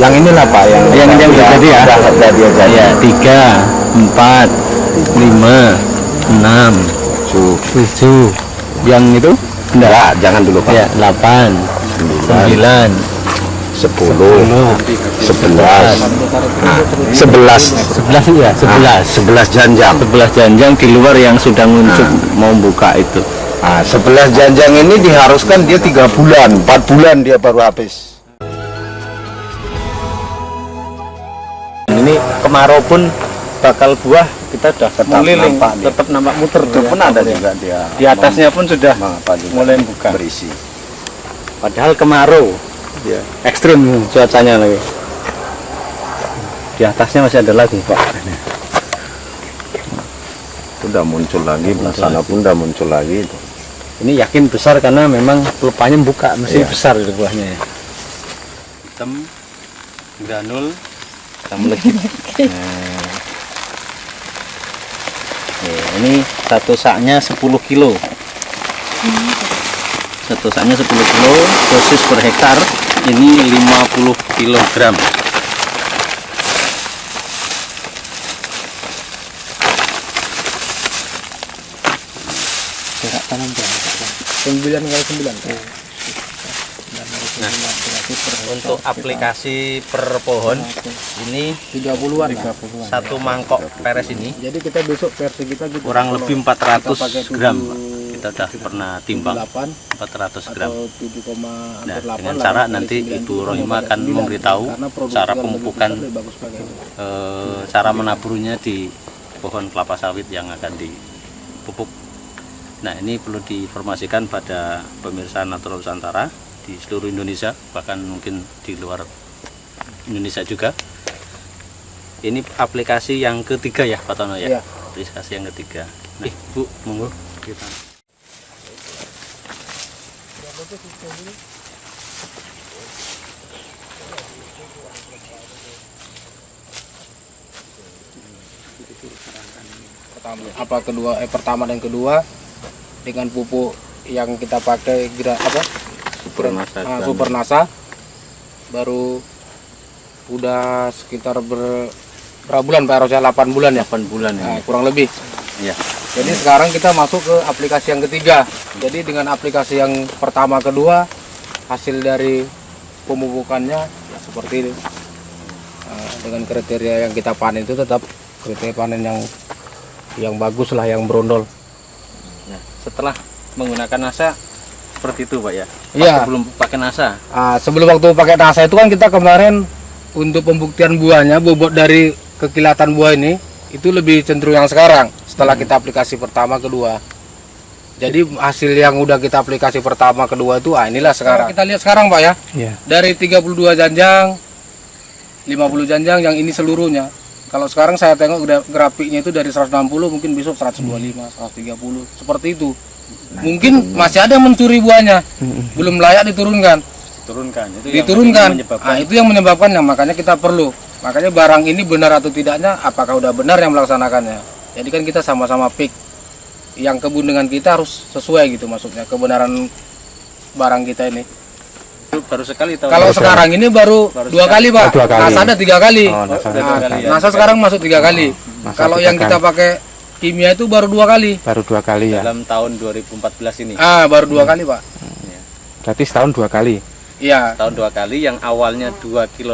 Yang inilah Pak, yang Yang udah jadi ya. Udah dia jadi. Ya, 3, 4, 5, 6, 7. Yang itu? Enggak, jangan dulu Pak. Ya, 8, 9, 10, 11. Nah, 11. 11 ya, 11. 11 janjang. 11 janjang di luar yang sudah nguncup mau buka itu. Nah, 11 janjang ini diharuskan dia 3 bulan, 4 bulan dia baru habis. Ini kemarau pun bakal buah, kita sudah mengeliling, tetap nampak muter. Itu pun ada juga dia. Di atasnya pun sudah mulai buka. Berisi. Padahal kemarau, ya, ekstrim cuacanya lagi. Di atasnya masih ada lagi Pak. Udah muncul lagi, sana pun udah muncul lagi itu. Ini yakin besar karena memang pelepahnya buka, mesti besar itu buahnya ya. Hitam, granul, hitam legit. Ini satu saknya 10 kilo. Satu saknya 10 kilo, dosis per hektar ini 50 kilogram. Jarak tanam berapa? 9x9. Nah, untuk aplikasi per pohon ini 30-an. satu mangkok peres ini. Jadi kita besok versi kita gitu. Kurang lebih 400 gram. Kita sudah pernah timbang 400 gram. Nah, dengan cara nanti Ibu Rohima akan memberitahu cara pemupukan, cara menaburnya di pohon kelapa sawit yang akan dipupuk. Nah, ini perlu diinformasikan pada pemirsa Natural Nusantara di seluruh Indonesia, bahkan mungkin di luar Indonesia juga. Ini aplikasi yang ketiga ya Pak Tono ya? Iya. Aplikasi yang ketiga. Nah, Bu, monggo kita. Pertama dan kedua dengan pupuk yang kita pakai Supernasa, baru udah sekitar berapa bulan Pak Eros ya? 8 bulan ya? 8 bulan ya. Nah, kurang lebih. Ya. Jadi sekarang kita masuk ke aplikasi yang ketiga. Jadi dengan aplikasi yang pertama kedua, hasil dari pemupukannya ya seperti ini. Dengan kriteria yang kita panen itu tetap kriteria panen yang bagus lah, yang berondol. Nah, setelah menggunakan NASA seperti itu Pak ya? Iya. Sebelum pakai NASA. Sebelum waktu pakai NASA itu kan kita kemarin untuk pembuktian buahnya, bobot dari kekilatan buah ini itu lebih cenderung yang sekarang setelah kita aplikasi pertama kedua. Jadi hasil yang udah kita aplikasi pertama kedua itu inilah sekarang. Kita lihat sekarang Pak ya. Iya. Dari 32 janjang, 50 janjang yang ini seluruhnya. Kalau sekarang saya tengok grafiknya itu dari 160 mungkin besok 125, 130 seperti itu. Mungkin masih ada yang mencuri buahnya, belum layak diturunkan. Diturunkan. Itu yang menyebabkan, makanya kita perlu. Makanya barang ini benar atau tidaknya, apakah udah benar yang melaksanakannya. Jadi kan kita sama-sama pick. Yang kebun dengan kita harus sesuai gitu maksudnya kebenaran barang kita ini. Baru sekali tahu. Kalau sekarang ini baru 2 kali Pak. NASA ada 3 kali. NASA sekarang masuk 3 kali. Kalau yang kita pakai kimia itu baru 2 kali. Baru 2 kali ya. Dalam tahun 2014 ini. Baru 2 kali Pak. Berarti setahun 2 kali. Iya. Tahun 2 kali, yang awalnya 2,5 kilo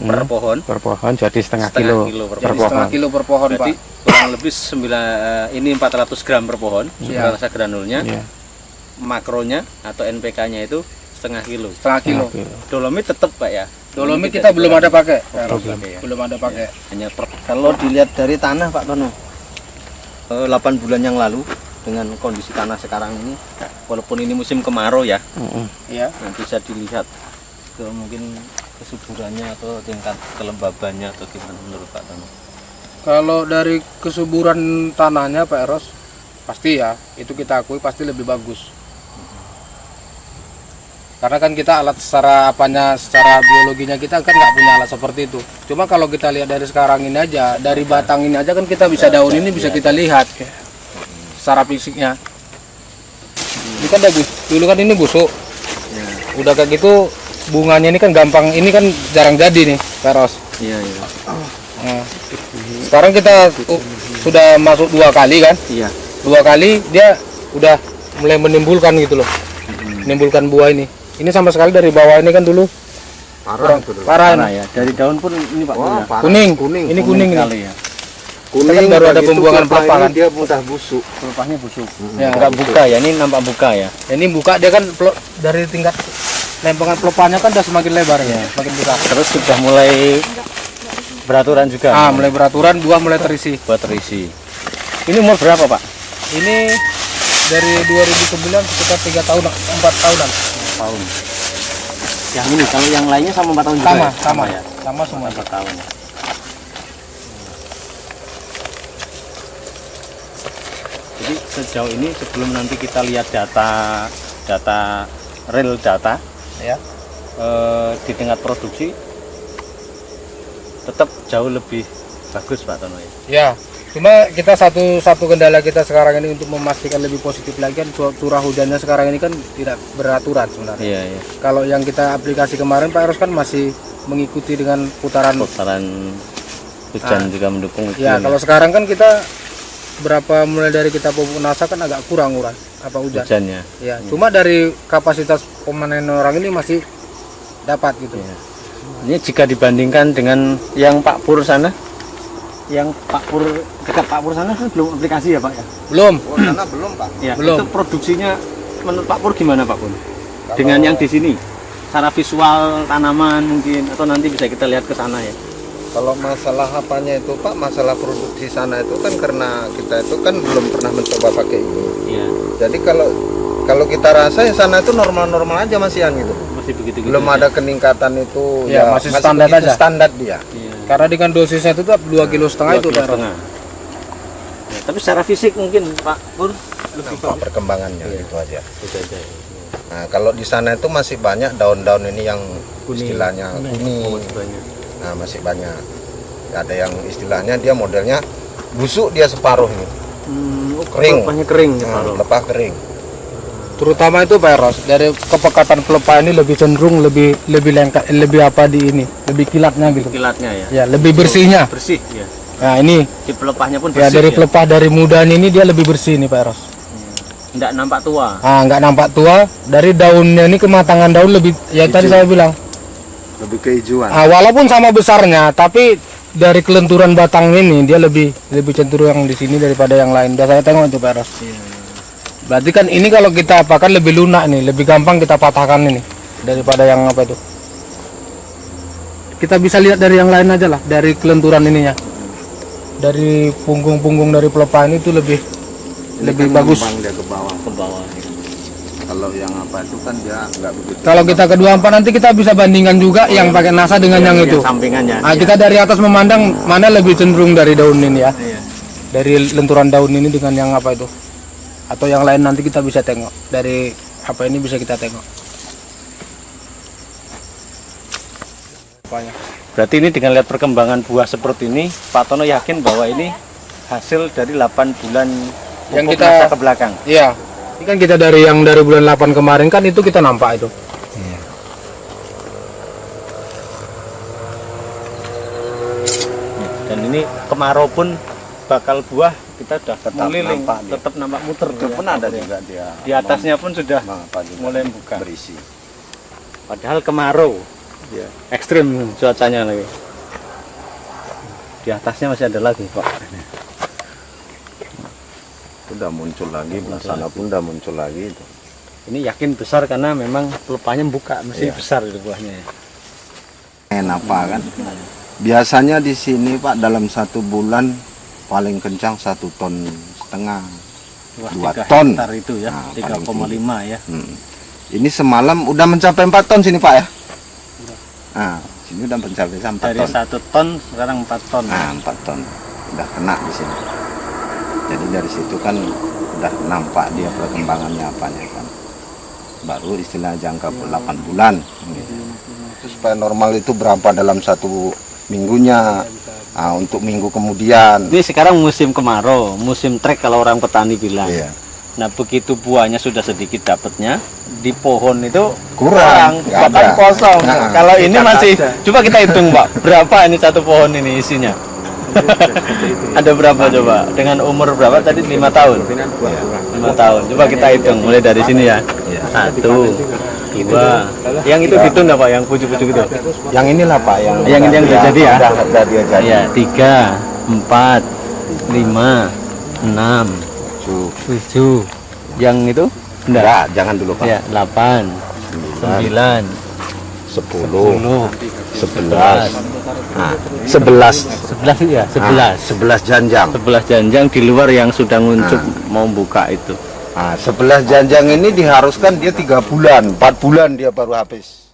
per pohon. Per pohon jadi setengah kilo per pohon. Setengah kilo per pohon Berarti Pak. kurang lebih 400 gram per pohon. Rasa granulnya. Iya. Makronya atau NPK-nya itu setengah kilo. Setengah kilo. Dolomit tetap Pak ya. Dolomit kita belum ada pakai. Belum ada pakai. Hanya kalau dilihat dari tanah Pak Tono, 8 bulan yang lalu dengan kondisi tanah sekarang ini, walaupun ini musim kemarau ya, Iya. bisa dilihat ke mungkin kesuburannya atau tingkat kelembabannya atau gimana menurut Pak Tono? Kalau dari kesuburan tanahnya Pak Eros, pasti ya, itu kita akui pasti lebih bagus. Karena kan kita alat secara biologinya kita kan nggak punya alat seperti itu. Cuma kalau kita lihat dari sekarang ini aja, dari batang ini aja kan kita bisa daun ini bisa kita lihat secara fisiknya. Ini kan dulu kan ini busuk. Udah kayak gitu bunganya ini kan gampang, ini kan jarang jadi nih Pak Ros. Iya, iya. Nah, sekarang kita sudah masuk 2 kali kan? Iya. 2 kali dia udah mulai menimbulkan gitu loh, menimbulkan buah ini. Ini sama sekali dari bawah ini kan dulu Parah parah Nah, ini. ya. Dari daun pun ini Pak. Wah, Bun, ya. parah. Kuning. Kuning. Ini kuning nih. Kali ya. Kuning Kan baru udah ada gitu pembuangan pelepah pelepah ini kan? dia mudah busuk. Pelepahnya busuk. Ya. Enggak buka ya, ini nampak buka ya. Ini buka dia kan dari tingkat lempengan pelepahnya kan udah semakin lebar ya, semakin besar. Terus sudah mulai beraturan juga. Ah, mulai beraturan, buah mulai terisi. Buat terisi. Ini umur berapa Pak? Ini dari 2009 sekitar 3 tahun, 4 tahunan. Tahun. Yang ini, kalau yang lainnya sama 4 tahun juga Sama, ya? sama, ya. sama semua. 4 tahun. Jadi sejauh ini sebelum nanti kita lihat data real data Ya. di tingkat produksi tetap jauh lebih bagus Pak Tono ya. Ya, cuma kita satu kendala kita sekarang ini untuk memastikan lebih positif lagi kan curah hujannya sekarang ini kan tidak beraturan sebenarnya. Iya, iya. Kalau yang kita aplikasi kemarin Pak Eros kan masih mengikuti dengan putaran. Hujan juga mendukung itu. Ya, kalau sekarang kan kita berapa mulai dari kita pupuk NASA kan agak kurang apa hujan. hujannya. Ya, cuma dari kapasitas pemanen orang ini masih dapat gitu. Iya. Ini jika dibandingkan dengan yang Pak Pur sana, yang Pak Pur dekat Pak Pur sana kan belum aplikasi ya Pak ya? Belum. Oh, sana belum, Pak. Ya, Belum. itu produksinya menurut Pak Pur gimana Pak Pur? Dengan yang di sini, secara visual tanaman mungkin atau nanti bisa kita lihat ke sana ya. Kalau masalah apanya itu Pak, masalah produksi sana itu kan karena kita itu kan belum pernah mencoba pakai ini. Iya, Jadi kalau kita rasa ya sana itu normal-normal aja masihan gitu. masih begitu. Belum ada keningkatan itu Ya, masih standar begitu aja. Standar dia. Iya. Karena dengan dosisnya itu 2,5 kilo itu Pak Eros. Ya, tapi secara fisik mungkin Pak Pur lebih Nampak perkembangannya gitu aja. Itu aja. Ya. Nah, kalau di sana itu masih banyak daun-daun ini yang Kuning. istilahnya kuning. Banyak. Nah, masih banyak. Ada yang istilahnya dia modelnya busuk dia separuh ini. Kering. Pelepahnya kering ya, Nah, Pak. lepas kering. Terutama itu Pak Eros, dari kepekatan pelepah ini lebih cenderung lebih lengkap, lebih apa di ini, lebih kilatnya gitu. Kilatnya ya. Ya, lebih bersihnya. Bersih ya. Nah, ini Di pelepahnya pun ya bersih. dari pelepah dari mudanya ini dia lebih bersih nih Pak Eros. Enggak nampak tua. Ah, nggak nampak tua, dari daunnya ini kematangan daun lebih ya tadi saya bilang. Lebih kehijauan. Ah, walaupun sama besarnya, tapi dari kelenturan batang ini dia lebih cenderung yang di sini daripada yang lain. Udah saya tengok itu Pak Eros. Berarti kan ini kalau kita apakan lebih lunak nih, lebih gampang kita patahkan ini daripada yang apa itu. Kita bisa lihat dari yang lain aja lah, dari kelenturan ininya. Dari punggung-punggung dari pelepah ini tuh lebih bagus. Dia ke bawah. Ke bawah. Kalau yang apa itu kan dia nggak begitu. Kalau kita kedua empat nanti kita bisa bandingkan juga yang pakai NASA dengan yang itu. Sampingannya. Nah, kita dari atas memandang mana lebih cenderung dari daun ini ya. Iya. Dari lenturan daun ini dengan yang apa itu. Atau yang lain nanti kita bisa tengok. Dari apa ini bisa kita tengok. Apanya? Berarti ini dengan lihat perkembangan buah seperti ini, Pak Tono yakin bahwa ini hasil dari 8 bulan Yang pupuk kita- NASA ke belakang. Iya. Ini kan kita dari bulan 8 kemarin kan itu kita nampak itu. Dan ini kemarau pun bakal buah kita sudah Tetap mengeliling, nampak dia. tetap nampak muter. Itu pun ada juga dia. Di atasnya pun sudah apa juga mulai buka. berisi. Padahal kemarau, Ya. ekstrim cuacanya lagi. Di atasnya masih ada lagi Pak. Udah muncul lagi, belah sana pun udah muncul lagi itu. Ini yakin besar karena memang pelepahnya buka, mesti Iya. besar itu buahnya. Apa kan? Biasanya di sini Pak dalam 1 bulan paling kencang 1,5 ton. Wah, 2 3 ton. hektar itu ya, Nah, 3,5 ya. Ini semalam udah mencapai 4 ton sini Pak ya? Nah, sini udah mencapai 4 Dari ton. 1 ton sekarang 4 ton. Nah, 4 ton udah kena di sini. Jadi dari situ kan udah nampak dia perkembangannya apanya kan. Baru istilah jangka 8 bulan. Gitu. Terus supaya normal itu berapa dalam 1 minggunya? Nah, untuk minggu kemudian. Ini sekarang musim kemarau, musim trek kalau orang petani bilang. Iya. Nah begitu buahnya sudah sedikit dapatnya, di pohon itu Kurang, nggak bahkan ada. kosong. Nah, Kalau ini kita masih, ada. coba kita hitung Pak, berapa ini satu pohon ini isinya? Ada berapa coba? Dengan umur berapa tadi? 5 tahun. 5 tahun. Coba kita hitung mulai dari sini ya. 1, 2. Yang itu ditunda Pak, yang pucuk-pucuk itu. Yang inilah Pak, yang Yang udah jadi ya? Udah dia jadi. Ya, 3, 4, 5, 6, 7. Yang itu? Enggak, jangan dulu Pak. Ya, 8, 9, 10, 10, 11. Nah, 11. 11 ya, 11. 11 janjang. 11 janjang di luar yang sudah nguncup mau buka itu. Nah, 11 janjang ini diharuskan dia 3 bulan, 4 bulan dia baru habis.